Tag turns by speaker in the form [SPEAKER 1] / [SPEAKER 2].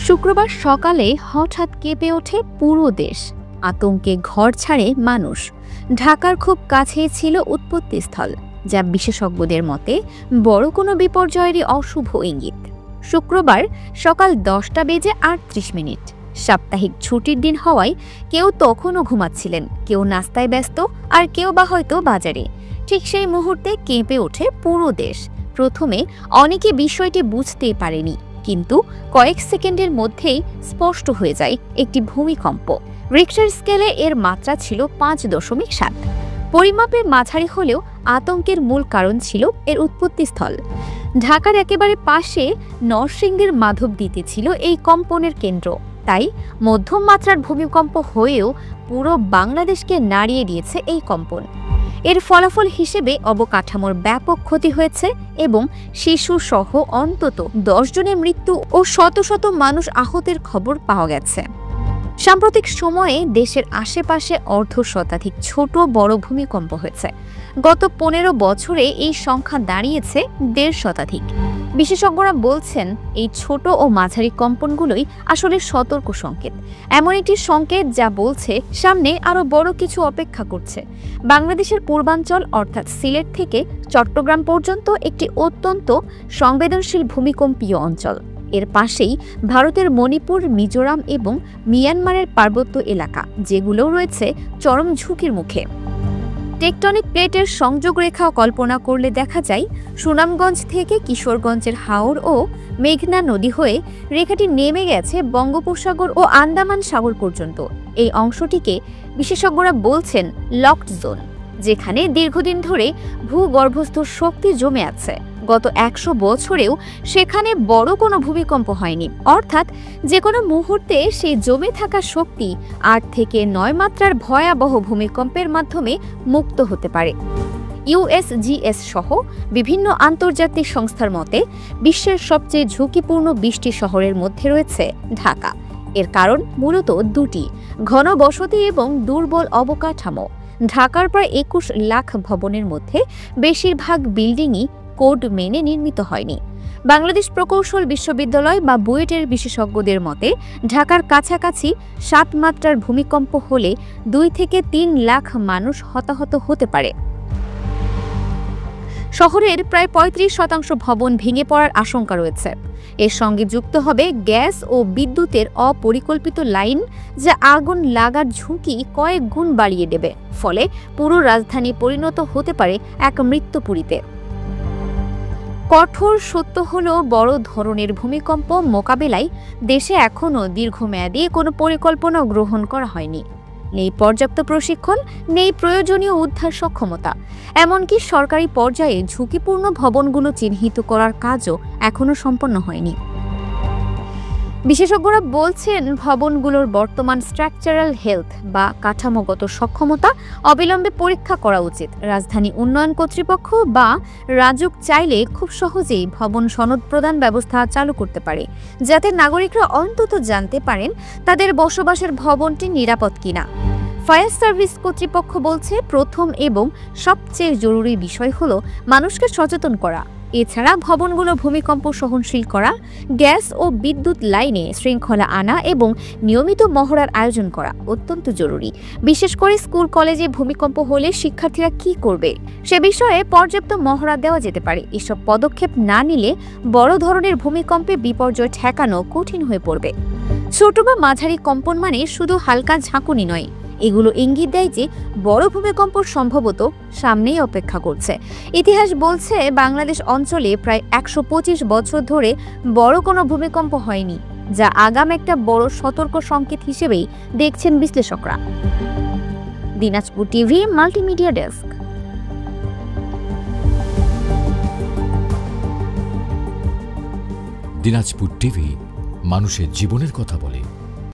[SPEAKER 1] শুক্রবার সকালে হঠাৎ কেঁপে ওঠে পুরো দেশ। আতঙ্কে ঘর ছাড়ে মানুষ। ঢাকার খুব কাছেই ছিল উৎপত্তিস্থল, যা বিশেষজ্ঞদের মতে বড় কোনো বিপর্যয়েরই অশুভ ইঙ্গিত। শুক্রবার সকাল 10:38। সাপ্তাহিক ছুটির দিন হওয়ায় কেউ তখনও ঘুমাচ্ছিলেন, কেউ নাস্তায় ব্যস্ত, আর কেউ বা হয়তো বাজারে। ঠিক সেই মুহূর্তে কেঁপে ওঠে পুরো দেশ। প্রথমে অনেকে বিষয়টি বুঝতেই পারেনি, কিন্তু কয়েক সেকেন্ডের মধ্যেই স্পষ্ট হয়ে যায় একটি ভূমিকম্প। রিক্টার স্কেলে এর মাত্রা ছিল 5.7। পরিমাপের মাঝারি হলেও আতঙ্কের মূল কারণ ছিল এর উৎপত্তিস্থল। ঢাকার একেবারে পাশে নরসিংদীর মাধবদীতে ছিল এই কম্পনের কেন্দ্র। তাই মধ্যম মাত্রার ভূমিকম্প হয়েও পুরো বাংলাদেশকে নাড়িয়ে দিয়েছে এই কম্পন। এর ফলাফল হিসেবে অবকাঠামোর ব্যাপক ক্ষতি হয়েছে এবং শিশুসহ অন্তত 10 জনের মৃত্যু ও শত শত মানুষ আহতের খবর পাওয়া গেছে। সাম্প্রতিক সময়ে দেশের আশেপাশে অর্ধশতাধিক ছোট বড় ভূমিকম্প হয়েছে। গত 15 বছরে এই সংখ্যা দাঁড়িয়েছে 1.5 শতাধিক। বিশেষজ্ঞরা বলছেন, এই ছোট ও মাঝারি কম্পনগুলোই আসলে সতর্ক সংকেত। এমন একটি সংকেত যা বলছে সামনে আরও বড় কিছু অপেক্ষা করছে। বাংলাদেশের পূর্বাঞ্চল অর্থাৎ সিলেট থেকে চট্টগ্রাম পর্যন্ত একটি অত্যন্ত সংবেদনশীল ভূমিকম্পীয় অঞ্চল। এর পাশেই ভারতের মণিপুর, মিজোরাম এবং মিয়ানমারের পার্বত্য এলাকা, যেগুলো রয়েছে চরম ঝুঁকির মুখে। টেকটনিক প্লেটের সংযোগ রেখা কল্পনা করলে দেখা যায়, সুনামগঞ্জ থেকে কিশোরগঞ্জের হাওর ও মেঘনা নদী হয়ে রেখাটি নেমে গেছে বঙ্গোপসাগর ও আন্দামান সাগর পর্যন্ত। এই অংশটিকে বিশেষজ্ঞরা বলছেন লকড জোন, যেখানে দীর্ঘদিন ধরে ভূগর্ভস্থ শক্তি জমে আছে। গত 100 বছরেও সেখানে বড় কোনো ভূমিকম্প হয়নি, অর্থাৎ যে কোনো মুহূর্তে সেই জমে থাকা শক্তি 8 থেকে 9 মাত্রার ভয়াবহ ভূমিকম্পের মাধ্যমে মুক্ত হতে পারে। ইউএসজিএস সহ বিভিন্ন আন্তর্জাতিক সংস্থার মতে বিশ্বের সবচেয়ে ঝুঁকিপূর্ণ 20টি শহরের মধ্যে রয়েছে ঢাকা। এর কারণ মূলত দুটি: ঘনবসতি এবং দুর্বল অবকাঠামো। ঢাকার প্রায় 21 লাখ ভবনের মধ্যে বেশিরভাগ বিল্ডিংই কোড মেনে নির্মিত হয়নি। বাংলাদেশ প্রকৌশল বিশ্ববিদ্যালয় বা বুয়েটের বিশেষজ্ঞদের মতে ঢাকার কাছাকাছি 7 মাত্রার ভূমিকম্প হলে 2 থেকে 3 লাখ মানুষ হতাহত হতে পারে। শহরের প্রায় 35% ভবন ভেঙে পড়ার আশঙ্কা রয়েছে। এর সঙ্গে যুক্ত হবে গ্যাস ও বিদ্যুতের অপরিকল্পিত লাইন, যা আগুন লাগার ঝুঁকি কয়েক গুণ বাড়িয়ে দেবে। ফলে পুরো রাজধানী পরিণত হতে পারে এক মৃত্যুপুরীতে। কঠোর সত্য হলো, বড় ধরনের ভূমিকম্প মোকাবেলায় দেশে এখনও দীর্ঘমেয়াদী কোনো পরিকল্পনা গ্রহণ করা হয়নি। নেই পর্যাপ্ত প্রশিক্ষণ, নেই প্রয়োজনীয় উদ্ধার সক্ষমতা। এমনকি সরকারি পর্যায়ে ঝুঁকিপূর্ণ ভবনগুলো চিহ্নিত করার কাজও এখনও সম্পন্ন হয়নি। বিশেষজ্ঞরা বলছেন, ভবনগুলোর বর্তমান স্ট্রাকচারাল হেলথ বা কাঠামোগত সক্ষমতা অবিলম্বে পরীক্ষা করা উচিত। রাজধানী উন্নয়ন কর্তৃপক্ষ বা রাজুক চাইলে খুব সহজেই ভবন সনদ প্রদান ব্যবস্থা চালু করতে পারে, যাতে নাগরিকরা অন্তত জানতে পারেন তাদের বসবাসের ভবনটি নিরাপদ কিনা। ফায়ার সার্ভিস কর্তৃপক্ষ বলছে, প্রথম এবং সবচেয়ে জরুরি বিষয় হলো মানুষকে সচেতন করা। এছাড়া ভবনগুলো ভূমিকম্প সহনশীল করা, গ্যাস ও বিদ্যুৎ লাইনে শৃঙ্খলা আনা এবং নিয়মিত মহড়ার আয়োজন করা অত্যন্ত জরুরি। বিশেষ করে স্কুল কলেজে ভূমিকম্প হলে শিক্ষার্থীরা কি করবে সে বিষয়ে পর্যাপ্ত মহড়া দেওয়া যেতে পারে। এসব পদক্ষেপ না নিলে বড় ধরনের ভূমিকম্পে বিপর্যয় ঠেকানো কঠিন হয়ে পড়বে। ছোট বা মাঝারি কম্পন মানে শুধু হালকা ঝাঁকুনি নয়, এগুলো ইঙ্গিত দেয় যে বড় ভূমিকম্প সম্ভবত সামনেই অপেক্ষা করছে। ইতিহাস বলছে, বাংলাদেশ অঞ্চলে প্রায় 125 বছর ধরে বড় কোনো ভূমিকম্প হয়নি, যা আগাম একটা বড় সতর্ক সংকেত হিসেবেই দেখছেন বিশ্লেষকরা। Dinajpur TV multimedia desk.
[SPEAKER 2] Dinajpur TV মানুষের জীবনের কথা বলে।